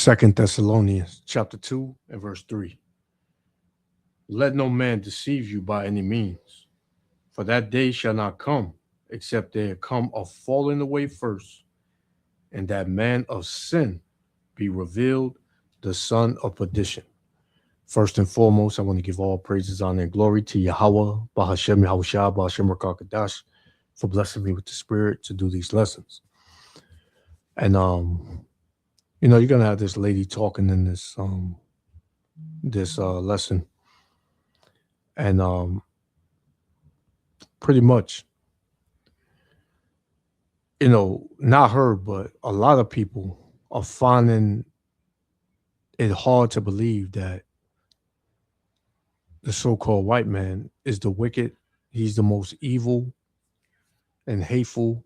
Second Thessalonians chapter 2 and verse 3. Let no man deceive you by any means, for that day shall not come, except there come a falling away first, and that man of sin be revealed, the son of perdition. First and foremost, I want to give all praises, honor, and glory to Yahweh, Bahashem Yahushua, Bahashem Rakakadash, for blessing me with the spirit to do these lessons. And you're gonna have this lady talking in this lesson, and pretty much, not her, but a lot of people are finding it hard to believe that the so-called white man is the wicked. He's the most evil and hateful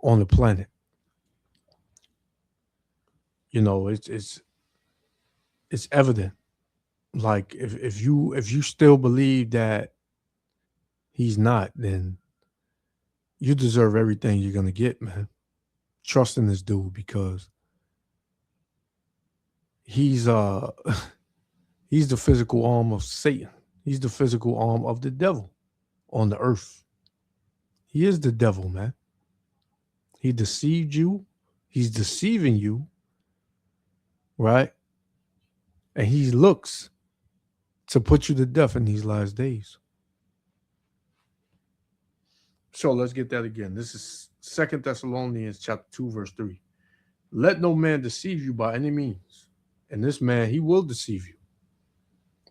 on the planet. It's evident. Like if you still believe that he's not, then you deserve everything you're gonna get, man. Trust in this dude because he's he's the physical arm of Satan. He's the physical arm of the devil on the earth. He is the devil, man. He deceived you. He's deceiving you, right? And he looks to put you to death in these last days. So let's get that again. This is Second Thessalonians chapter 2, verse 3. Let no man deceive you by any means. And this man, he will deceive you.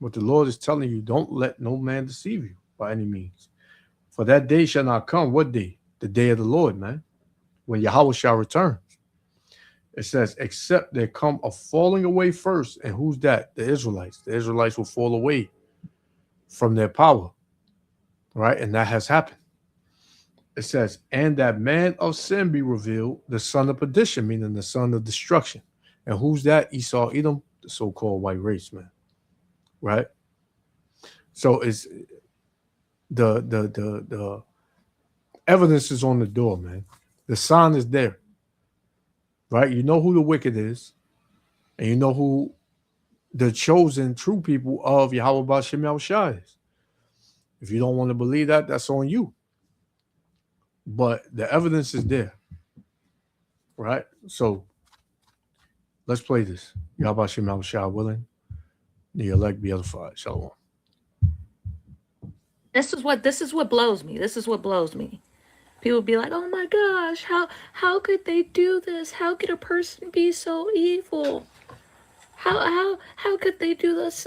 But the Lord is telling you, don't let no man deceive you by any means. For that day shall not come. What day? The day of the Lord, man. When Yahweh shall return. It says, except there come a falling away first. And who's that? The Israelites. The Israelites will fall away from their power. Right? And that has happened. It says, and that man of sin be revealed, the son of perdition, meaning the son of destruction. And who's that? Esau, Edom, the so-called white race, man. Right? So it's the evidence is on the door, man. The sign is there. Right? You know who the wicked is, and you know who the chosen true people of Yahweh B'Shem Yahushua is. If you don't want to believe that, that's on you. But the evidence is there. Right? So let's play this. Yahweh B'Shem Yahushua willing, the elect be edified. Shalom. This is what blows me. This is what blows me. People be like, "Oh my gosh, how could they do this? How could a person be so evil? How could they do this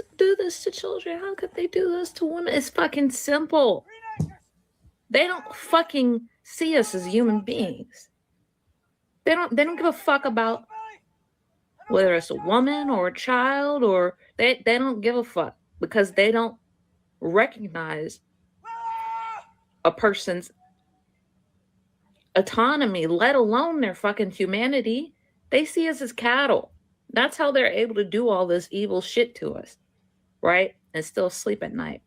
to children? How could they do this to women?" It's fucking simple. They don't fucking see us as human beings. They don't give a fuck about whether it's a woman or a child, or they don't give a fuck because they don't recognize a person's autonomy, let alone their fucking humanity. They see us as cattle. That's how they're able to do all this evil shit to us, right? And still sleep at night.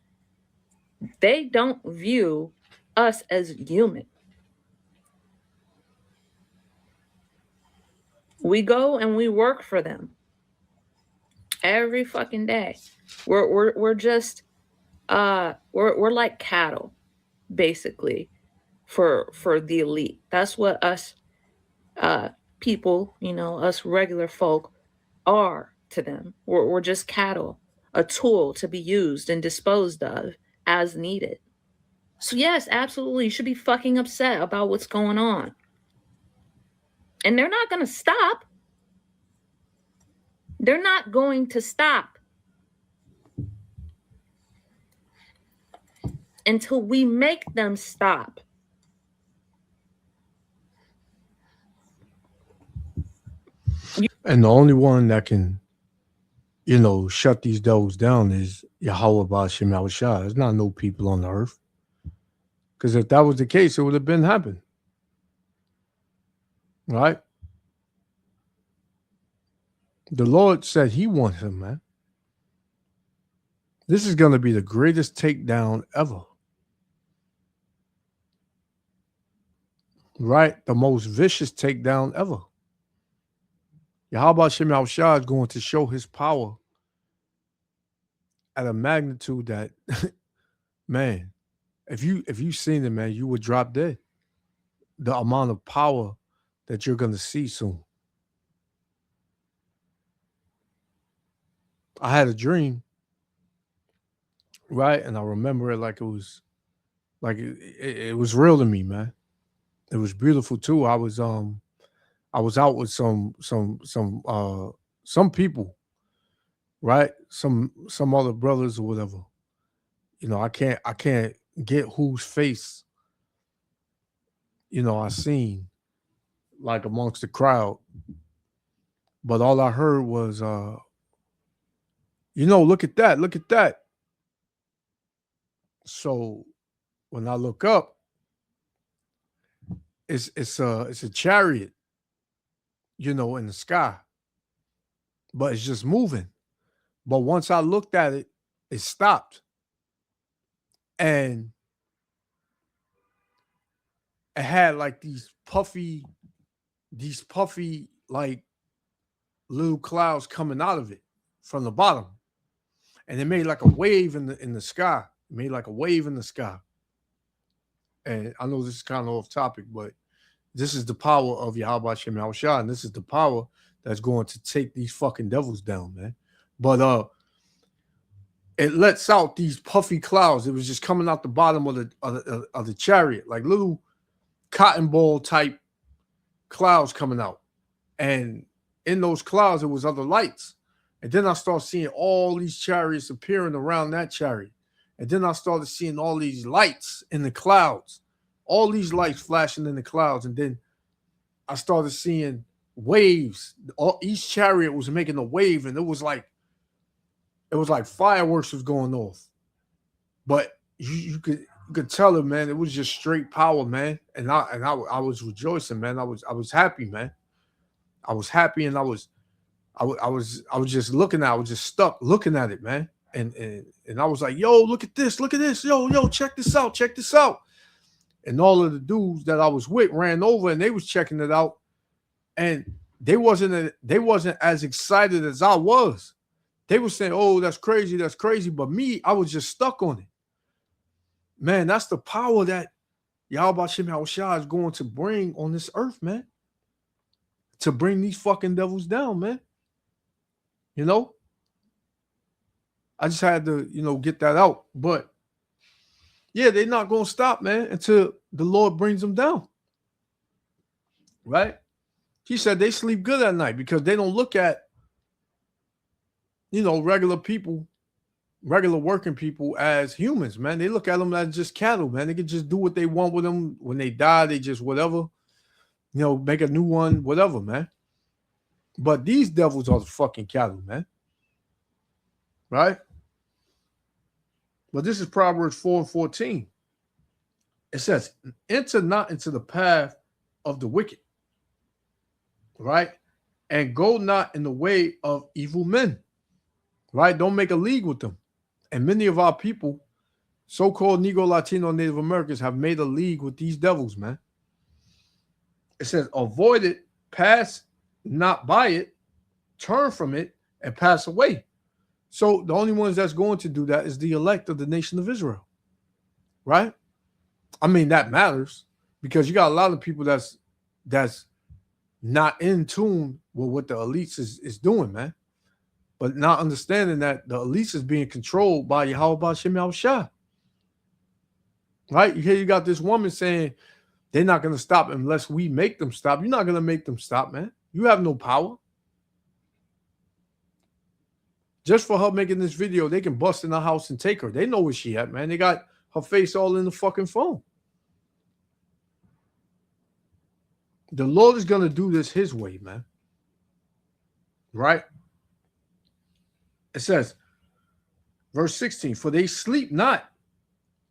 They don't view us as human. We go and we work for them every fucking day. We're just we're like cattle, basically, for the elite. That's what us people, us regular folk are to them. We're just cattle, a tool to be used and disposed of as needed. So yes, absolutely, you should be fucking upset about what's going on. And they're not going to stop. They're not going to stop until we make them stop. And the only one that can, shut these devils down is Yahweh B'Shem Yahushua. There's not no people on the earth. Because if that was the case, it would have been happened. Right? The Lord said he wants him, man. This is going to be the greatest takedown ever. Right? The most vicious takedown ever. Yahweh Shem Shah is going to show his power at a magnitude that, man, if you seen it, man, you would drop dead. The amount of power that you're gonna see soon. I had a dream, right? And I remember it like it was like it was real to me, man. It was beautiful too. I was out with some people, right? Some other brothers or whatever. You know, I can't get whose face, you know, I seen like amongst the crowd. But all I heard was you know, look at that, look at that. So when I look up, it's a chariot, you know, in the sky, but it's just moving. But once I looked at it, it stopped, and it had like these puffy like little clouds coming out of it from the bottom, and it made like a wave in the sky. It made like a wave in the sky. And I know this is kind of off topic, but this is the power of Yahweh Shem Yahushua, and this is the power that's going to take these fucking devils down, man. But it lets out these puffy clouds. It was just coming out the bottom of the chariot, like little cotton ball type clouds coming out. And in those clouds, it was other lights. And then I started seeing all these chariots appearing around that chariot. And then I started seeing all these lights in the clouds, all these lights flashing in the clouds. And then I started seeing waves. Each chariot was making a wave, and it was like fireworks was going off. But you could tell it, man. It was just straight power, man. And I was rejoicing, man. I was happy, man. I was happy, and I was just looking at it. I was just stuck looking at it, man. And I was like, yo, look at this, yo, check this out. And all of the dudes that I was with ran over, and they was checking it out, and they wasn't as excited as I was. They were saying, oh, that's crazy. But me, I was just stuck on it. Man, that's the power that Yahweh Shem Yahushua is going to bring on this earth, man. To bring these fucking devils down, man. You know? I just had to, you know, get that out. But yeah, they're not going to stop, man, until the Lord brings them down. Right? He said they sleep good at night because they don't look at, you know, regular people, regular working people as humans, man. They look at them as just cattle, man. They can just do what they want with them. When they die, they just whatever, you know, make a new one, whatever, man. But these devils are the fucking cattle, man. Right? But this is Proverbs 4:14. It says, enter not into the path of the wicked, right? And go not in the way of evil men, right? Don't make a league with them. And many of our people, so-called Negro, Latino, Native Americans, have made a league with these devils, man. It says, avoid it, pass not by it, turn from it, and pass away. So the only ones that's going to do that is the elect of the nation of Israel, right? I mean, that matters because you got a lot of people that's not in tune with what the elites is doing, man. But not understanding that the elites is being controlled by Yahweh Shem Yahushua. Right? You got this woman saying they're not going to stop unless we make them stop. You're not going to make them stop, man. You have no power. Just for her making this video, they can bust in her house and take her. They know where she at, man. They got her face all in the fucking phone. The Lord is going to do this his way, man. Right? It says, verse 16, for they sleep not,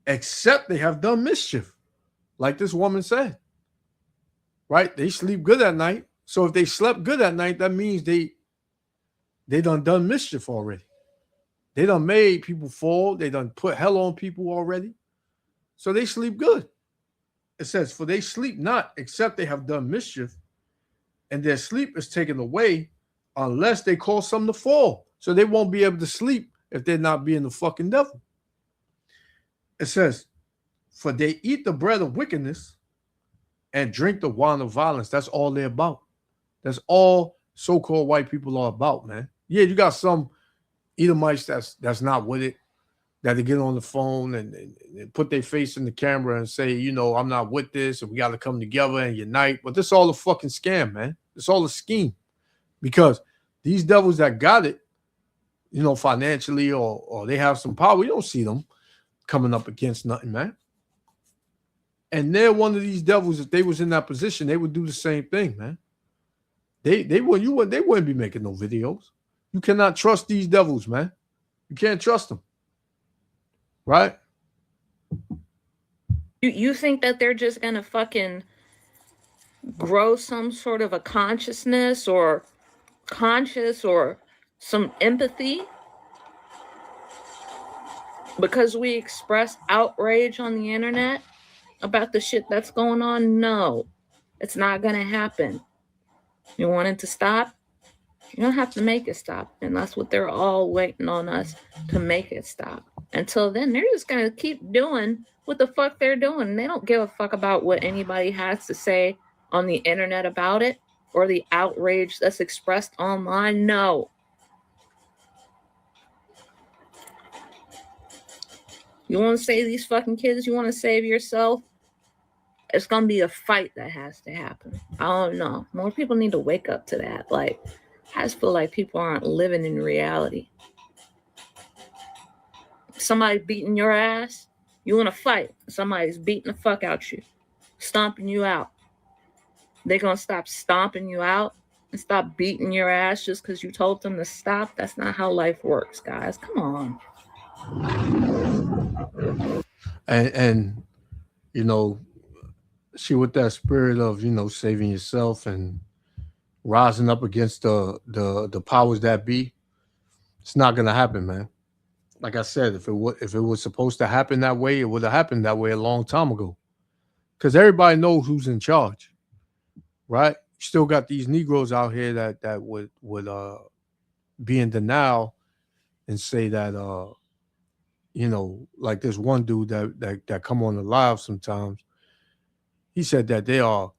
except they have done mischief. Like this woman said. Right? They sleep good at night. So if they slept good at night, that means they done mischief already. They done made people fall. They done put hell on people already. So they sleep good. It says, for they sleep not, except they have done mischief, and their sleep is taken away unless they cause something to fall. So they won't be able to sleep if they're not being the fucking devil. It says, for they eat the bread of wickedness and drink the wine of violence. That's all they're about. That's all so-called white people are about, man. Yeah, you got some Edomites that's not with it, that they get on the phone and put their face in the camera and say, you know, I'm not with this, and we got to come together and unite. But this is all a fucking scam, man. It's all a scheme. Because these devils that got it, you know, financially or they have some power, we don't see them coming up against nothing, man. And they're one of these devils. If they was in that position, they would do the same thing, man. They wouldn't be making no videos. You cannot trust these devils, man. You can't trust them. Right? You think that they're just gonna fucking grow some sort of a consciousness or some empathy because we express outrage on the internet about the shit that's going on? No, it's not gonna happen. You want it to stop? You don't have to make it stop. And that's what they're all waiting on us to make it stop. Until then, they're just going to keep doing what the fuck they're doing. They don't give a fuck about what anybody has to say on the internet about it or the outrage that's expressed online. No. You want to save these fucking kids? You want to save yourself? It's going to be a fight that has to happen. I don't know. More people need to wake up to that. Like, I just feel like people aren't living in reality. Somebody beating your ass, you want to fight. Somebody's beating the fuck out you, stomping you out. They're going to stop stomping you out and stop beating your ass just because you told them to stop? That's not how life works, guys. Come on. And you know, see, with that spirit of, you know, saving yourself and rising up against the powers that be, it's not gonna happen, man. Like I said, if it was supposed to happen that way, it would have happened that way a long time ago. Because everybody knows who's in charge, right? You still got these Negroes out here that would be in denial and say that you know, like this one dude that come on the live sometimes. He said that they are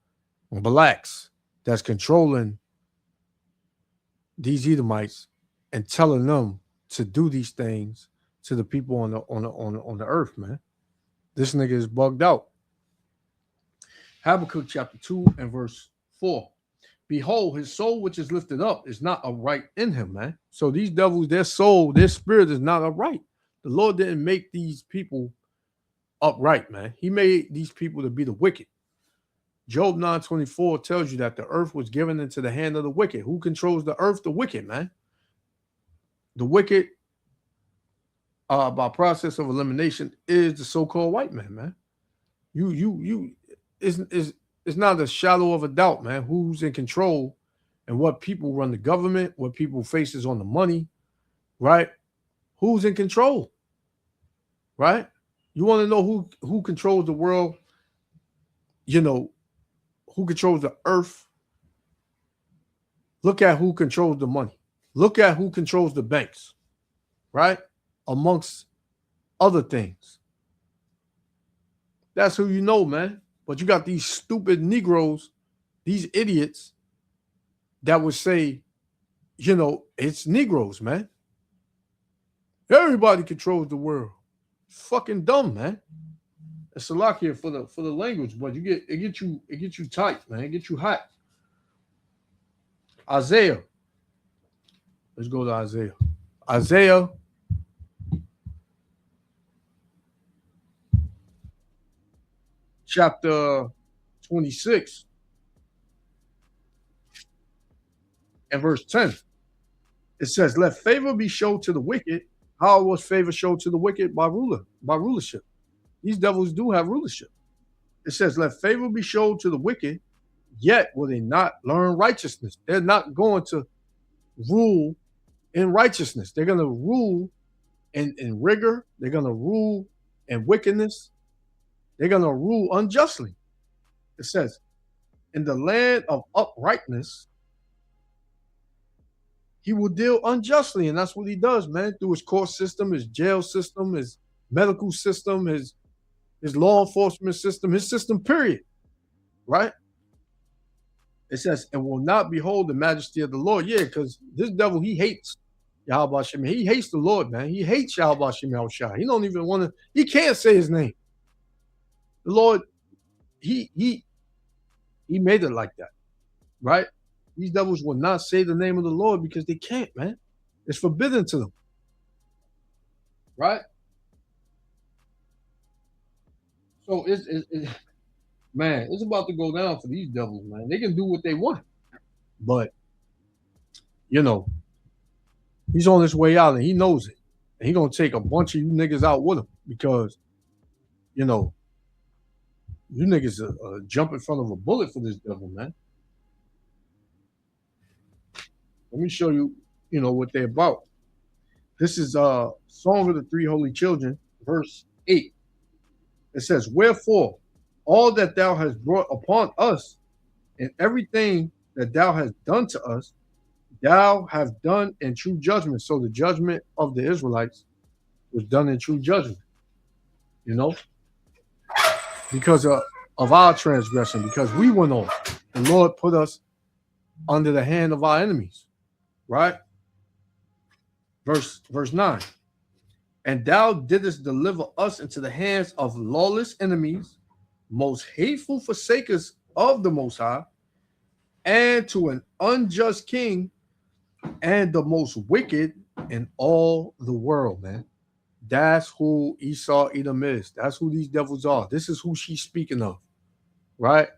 blacks that's controlling these Edomites and telling them to do these things to the people on the earth, man. This nigga is bugged out. Habakkuk chapter 2 and verse 4. Behold, his soul which is lifted up is not upright in him, man. So these devils, their soul, their spirit is not upright. The Lord didn't make these people upright, man. He made these people to be the wicked. Job 9:24 tells you that the earth was given into the hand of the wicked. Who controls the earth? The wicked, man. The wicked, by process of elimination, is the so-called white man, man. It's not a shadow of a doubt, man, who's in control and what people run the government, what people faces on the money, right? Who's in control, right? You want to know who controls the world, you know, who controls the earth? Look at who controls the money. Look at who controls the banks, right? Amongst other things. That's who you know, man. But you got these stupid Negroes, these idiots that would say, you know, it's Negroes, man. Everybody controls the world. It's fucking dumb, man. It's a lot here for the language, but it gets you tight, man. It gets you hot. Isaiah. Let's go to Isaiah. Isaiah chapter 26 and verse 10. It says, let favor be shown to the wicked. How was favor shown to the wicked? By rulership. These devils do have rulership. It says, let favor be shown to the wicked, yet will they not learn righteousness. They're not going to rule in righteousness. They're going to rule in rigor. They're going to rule in wickedness. They're going to rule unjustly. It says, in the land of uprightness, he will deal unjustly, and that's what he does, man, through his court system, his jail system, his medical system, his law enforcement system, his system, period. Right? It says, and will not behold the majesty of the Lord. Yeah, because this devil, he hates Yahweh Shem. He hates the Lord, man. He hates Yahweh Shem Yahushua. He don't even want to, he can't say his name. The Lord, he made it like that. Right? These devils will not say the name of the Lord because they can't, man. It's forbidden to them. Right? So man, it's about to go down for these devils, man. They can do what they want. But, you know, he's on his way out and he knows it. And he's going to take a bunch of you niggas out with him because, you know, you niggas jump in front of a bullet for this devil, man. Let me show you, you know, what they're about. This is Song of the Three Holy Children, verse 8. It says, wherefore, all that thou hast brought upon us and everything that thou hast done to us, thou have done in true judgment. So the judgment of the Israelites was done in true judgment, you know, because of our transgression, because we went on. The Lord put us under the hand of our enemies, right? Verse 9. And thou didst deliver us into the hands of lawless enemies, most hateful forsakers of the Most High, and to an unjust king, and the most wicked in all the world, man. That's who Esau Edom is. That's who these devils are. This is who she's speaking of, right?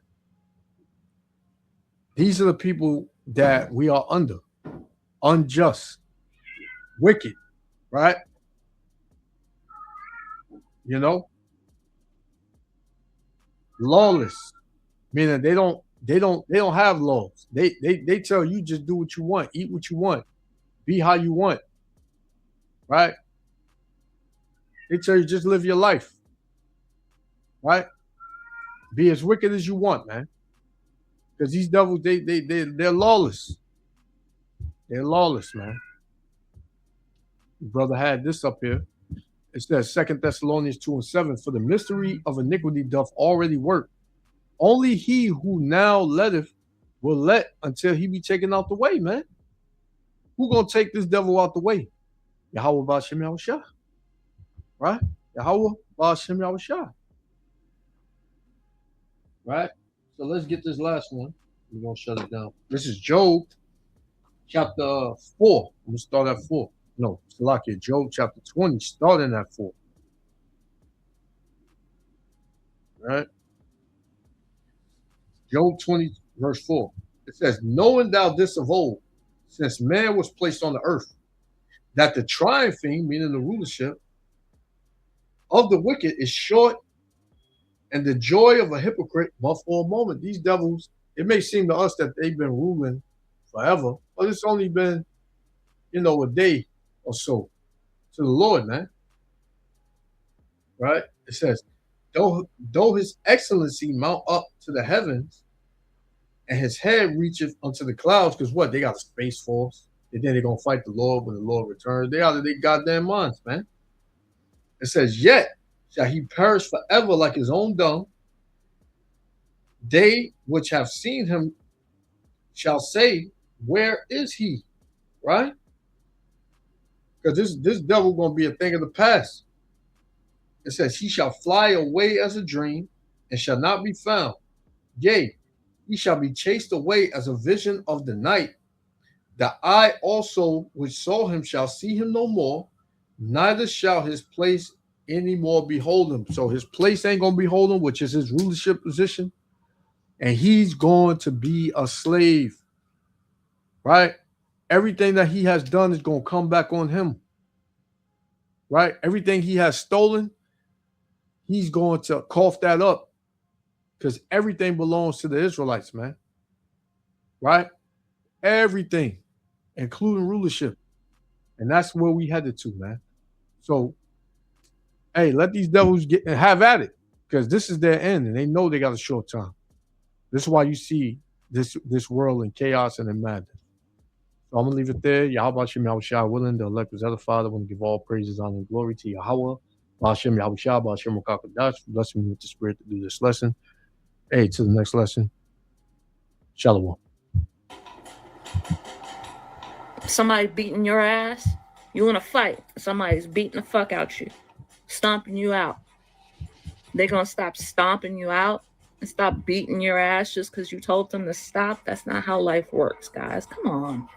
These are the people that we are under. Unjust, wicked, right? You know, lawless, meaning they don't have laws. They tell you just do what you want, eat what you want, be how you want, right? They tell you just live your life, right? Be as wicked as you want, man. Because these devils, they're lawless. They're lawless, man. Your brother had this up here. It says 2 Thessalonians 2:7, for the mystery of iniquity doth already work. Only he who now letteth will let until he be taken out the way, man. Who gonna take this devil out the way? Yahweh Ba'ashem Yahushua. Right? Yahweh Ba'ashem Yahushua. Right? So let's get this last one. We're gonna shut it down. This is Job chapter 4. I'm gonna start at 4. No, Salakia, Job chapter 20, starting at 4. Right? Job 20, verse 4. It says, knowing thou this of old, since man was placed on the earth, that the triumphing, meaning the rulership, of the wicked is short, and the joy of a hypocrite but for a moment. These devils, it may seem to us that they've been ruling forever, but it's only been, you know, a day or so to the Lord, man. Right? It says, though his excellency mount up to the heavens, and his head reacheth unto the clouds, because what? They got a space force, and then they're gonna fight the Lord when the Lord returns. They out of their goddamn minds, man. It says, yet shall he perish forever like his own dung. They which have seen him shall say, where is he? Right? Because this devil gonna be a thing of the past. It says, he shall fly away as a dream and shall not be found. Yea, he shall be chased away as a vision of the night. The eye also which saw him shall see him no more, neither shall his place any more behold him. So his place ain't gonna behold him, which is his rulership position, and he's going to be a slave. Right? Everything that he has done is gonna come back on him. Right? Everything he has stolen, he's going to cough that up, because everything belongs to the Israelites, man. Right? Everything, including rulership. And that's where we headed to, man. So, hey, let these devils have at it, because this is their end, and they know they got a short time. This is why you see this world in chaos and in madness. So I'm gonna leave it there. Yahweh Shem Yahushua willing, the elect was other Father. I want to give all praises, honor, and glory to Yahweh. Hashem Yahushua, Hashem Rakakadash, bless me with the spirit to do this lesson. Hey, to the next lesson. Shalom. Somebody beating your ass. You want to fight. Somebody's beating the fuck out you, stomping you out. They're going to stop stomping you out and stop beating your ass just because you told them to stop. That's not how life works, guys. Come on.